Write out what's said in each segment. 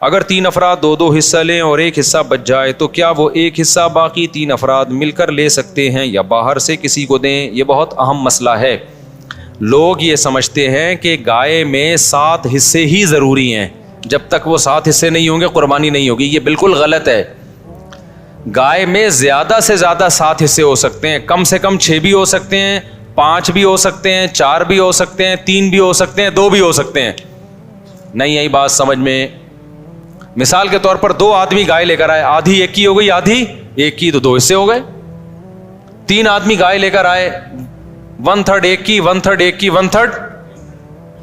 اگر 3 افراد 2 حصہ لیں اور ایک حصہ بچ جائے تو کیا وہ ایک حصہ باقی 3 افراد مل کر لے سکتے ہیں یا باہر سے کسی کو دیں؟ یہ بہت اہم مسئلہ ہے. لوگ یہ سمجھتے ہیں کہ گائے میں 7 حصے ہی ضروری ہیں, جب تک وہ 7 حصے نہیں ہوں گے قربانی نہیں ہوگی. یہ بالکل غلط ہے. گائے میں زیادہ سے زیادہ 7 حصے ہو سکتے ہیں, کم سے کم 6 بھی ہو سکتے ہیں, 5 بھی ہو سکتے ہیں, 4 بھی ہو سکتے ہیں, 3 بھی ہو سکتے ہیں, 2 بھی ہو سکتے ہیں. نہیں آئی بات سمجھ میں؟ مثال کے طور پر 2 آدمی گائے لے کر آئے, آدھی ایک کی ہو گئی, آدھی ایک کی, تو 2 حصے ہو گئے. 3 آدمی گائے لے کر آئے, 1/3 ایک کی, 1/3 ایک کی, 1/3.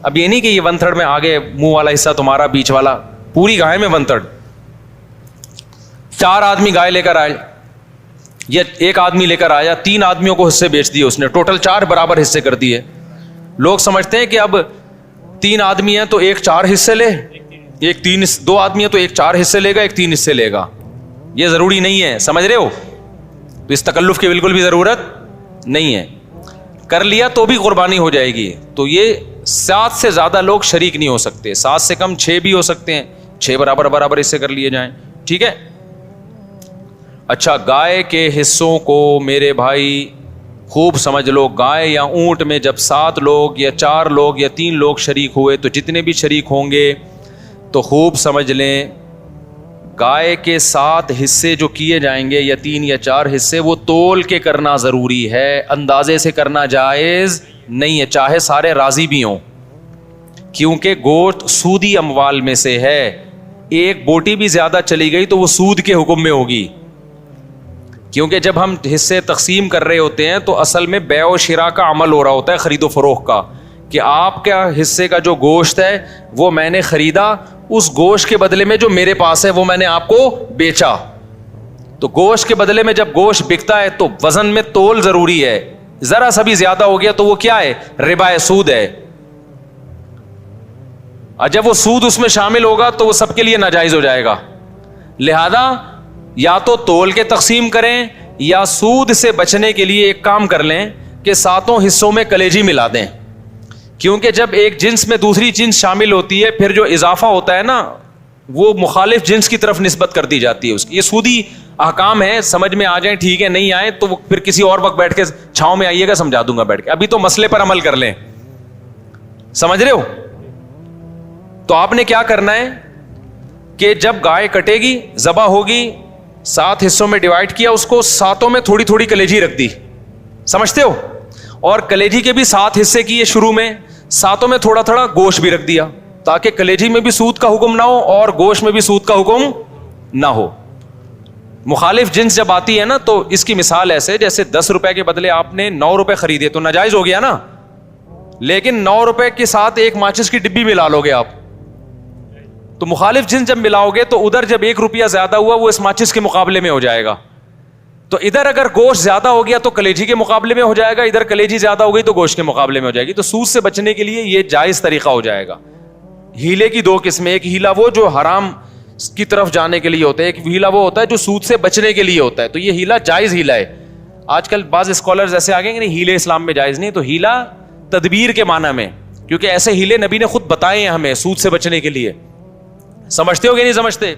اب یہ نہیں کہ یہ 1/3 میں آگے منہ والا حصہ تمہارا, بیچ والا, پوری گائے میں 1/3. 4 آدمی گائے لے کر آئے, یہ ایک آدمی لے کر آیا, 3 آدمیوں کو حصے بیچ دیے اس نے, ٹوٹل 4 برابر حصے کر دیے. لوگ سمجھتے ہیں کہ اب 3 آدمی ہیں تو ایک 4 حصے لے, ایک 2 آدمی ہیں تو ایک 4 حصے لے گا, ایک 3 حصے لے گا. یہ ضروری نہیں ہے, سمجھ رہے ہو؟ تو اس تکلف کی بالکل بھی ضرورت نہیں ہے. کر لیا تو بھی قربانی ہو جائے گی. تو یہ 7 سے زیادہ لوگ شریک نہیں ہو سکتے, 7 سے کم 6 بھی ہو سکتے ہیں, 6 برابر حصے کر لیے جائیں. ٹھیک ہے. اچھا, گائے کے حصوں کو میرے بھائی خوب سمجھ لو. گائے یا اونٹ میں جب 7 لوگ یا 4 لوگ یا 3 لوگ شریک ہوئے تو جتنے بھی شریک ہوں گے تو خوب سمجھ لیں, گائے کے 7 حصے جو کیے جائیں گے یا 3 یا 4 حصے, وہ تول کے کرنا ضروری ہے, اندازے سے کرنا جائز نہیں ہے, چاہے سارے راضی بھی ہوں. کیونکہ گوشت سودی اموال میں سے ہے, ایک بوٹی بھی زیادہ چلی گئی تو وہ سود کے حکم میں ہوگی. کیونکہ جب ہم حصے تقسیم کر رہے ہوتے ہیں تو اصل میں بیع و شراء کا عمل ہو رہا ہوتا ہے, خرید و فروخت کا, کہ آپ کا حصے کا جو گوشت ہے وہ میں نے خریدا, اس گوشت کے بدلے میں جو میرے پاس ہے وہ میں نے آپ کو بیچا. تو گوشت کے بدلے میں جب گوشت بکتا ہے تو وزن میں تول ضروری ہے. ذرا سا بھی زیادہ ہو گیا تو وہ کیا ہے؟ ربا ہے, سود ہے. اور جب وہ سود اس میں شامل ہوگا تو وہ سب کے لیے ناجائز ہو جائے گا. لہذا یا تو تول کے تقسیم کریں یا سود سے بچنے کے لیے ایک کام کر لیں کہ 7 حصوں میں کلیجی ملا دیں. کیونکہ جب ایک جنس میں دوسری جنس شامل ہوتی ہے پھر جو اضافہ ہوتا ہے نا وہ مخالف جنس کی طرف نسبت کر دی جاتی ہے اس کی. یہ سودی احکام ہے, سمجھ میں آ جائیں ٹھیک ہے, نہیں آئے تو پھر کسی اور وقت بیٹھ کے چھاؤں میں آئیے گا, سمجھا دوں گا بیٹھ کے. ابھی تو مسئلے پر عمل کر لیں, سمجھ رہے ہو؟ تو آپ نے کیا کرنا ہے کہ جب گائے کٹے گی, ذبح ہوگی, 7 حصوں میں ڈیوائڈ کیا, اس کو 7 میں تھوڑی تھوڑی کلیجی رکھ دی, سمجھتے ہو؟ اور کلیجی کے بھی 7 حصے کیے شروع میں, 7 میں تھوڑا تھوڑا گوشت بھی رکھ دیا, تاکہ کلیجی میں بھی سود کا حکم نہ ہو اور گوشت میں بھی سود کا حکم نہ ہو. مخالف جنس جب آتی ہے نا تو اس کی مثال ایسے, جیسے 10 روپے کے بدلے آپ نے 9 روپے خریدے تو ناجائز ہو گیا نا, لیکن 9 روپے کے ساتھ ایک ماچس کی ڈبی ملا لو گے آپ, تو مخالف جنس جب ملاؤ گے تو ادھر جب 1 روپیہ زیادہ ہوا وہ اس ماچس کے مقابلے میں ہو جائے گا. تو ادھر اگر گوشت زیادہ ہو گیا تو کلیجی کے مقابلے میں ہو جائے گا, ادھر کلیجی زیادہ ہو گئی تو گوشت کے مقابلے میں ہو جائے گی. تو سود سے بچنے کے لیے یہ جائز طریقہ ہو جائے گا. ہیلے کی 2 قسمیں, ایک ہیلا وہ جو حرام کی طرف جانے کے لیے ہوتا ہے, ایک ہیلا وہ ہوتا ہے جو سود سے بچنے کے لیے ہوتا ہے. تو یہ ہیلا جائز ہیلا ہے. آج کل بعض اسکالرز ایسے آ گئے کہ نہیں ہیلے اسلام میں جائز نہیں, تو ہیلا تدبیر کے معنی میں, کیونکہ ایسے ہیلے نبی نے خود بتائے ہیں ہمیں سود سے بچنے کے لیے. سمجھتے ہو کہ نہیں سمجھتے؟